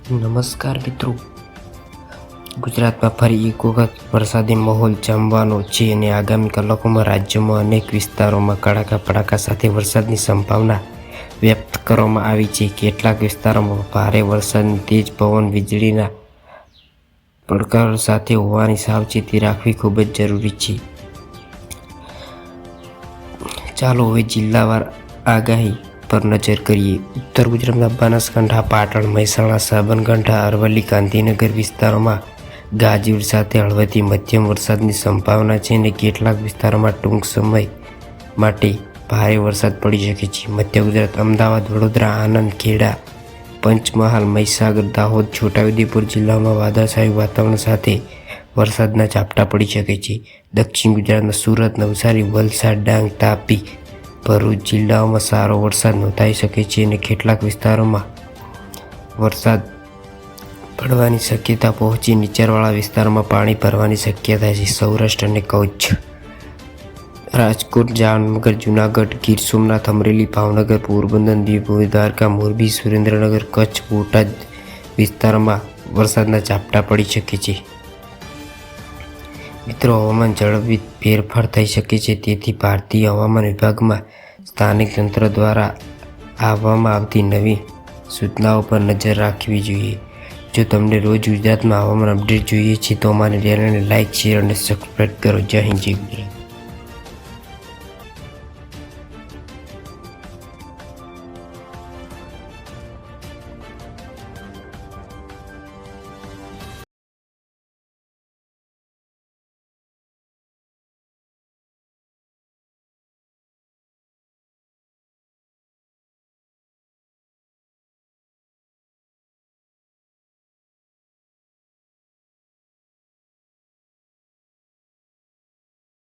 નમસ્કાર મિત્રો, ગુજરાતમાં ફરી એક વખત વરસાદી માહોલ જામવાનો છે અને આગામી કલાકોમાં રાજ્યમાં અનેક વિસ્તારોમાં કડાકા ભડાકા સાથે વરસાદની સંભાવના વ્યક્ત કરવામાં આવી છે. કેટલાક વિસ્તારોમાં ભારે વરસાદની તેજ પવન વીજળીના પડકારો સાથે હોવાની સાવચેતી રાખવી ખૂબ જ જરૂરી છે. ચાલો હવે જિલ્લાવાર આગાહી પર નજર કરીએ. ઉત્તર ગુજરાતના બનાસકાંઠા, પાટણ, મહેસાણા, સાબરકાંઠા, અરવલ્લી, ગાંધીનગર વિસ્તારોમાં ગાજવીજ સાથે હળવાથી મધ્યમ વરસાદની સંભાવના છે અને કેટલાક વિસ્તારોમાં ટૂંક સમય માટે ભારે વરસાદ પડી શકે છે. મધ્ય ગુજરાત, અમદાવાદ, વડોદરા, આણંદ, ખેડા, પંચમહાલ, મહીસાગર, દાહોદ, છોટાઉદેપુર જિલ્લામાં વાદળછાયું વાતાવરણ સાથે વરસાદના ઝાપટા પડી શકે છે. દક્ષિણ ગુજરાતમાં સુરત, નવસારી, વલસાડ, ડાંગ, તાપી, ભરૂચ જિલ્લાઓમાં સારો વરસાદ નોંધાઈ શકે છે અને કેટલાક વિસ્તારોમાં વરસાદ પડવાની શક્યતા પહોંચી નીચાણવાળા વિસ્તારોમાં પાણી ભરવાની શક્યતા છે. સૌરાષ્ટ્ર અને કચ્છ, રાજકોટ, જામનગર, જૂનાગઢ, ગીર સોમનાથ, અમરેલી, ભાવનગર, પોરબંદર, દીવ, દ્વારકા, મોરબી, સુરેન્દ્રનગર, કચ્છ, બોટાદ વિસ્તારોમાં વરસાદના ઝાપટા પડી શકે છે. મિત્રો, હવામાન ઝડપી ફેરફાર થઈ શકે છે, તેથી ભારતીય હવામાન વિભાગમાં સ્થાનિક તંત્ર દ્વારા આપવામાં આવતી નવી સૂચનાઓ પર નજર રાખવી જોઈએ. જો તમને રોજ ગુજરાતમાં હવામાન અપડેટ જોઈએ છે તો અમારી ચેનલને લાઇક, શેર અને સબસ્ક્રાઈબ કરો. જય હિન્દ, જય ગુજરાત.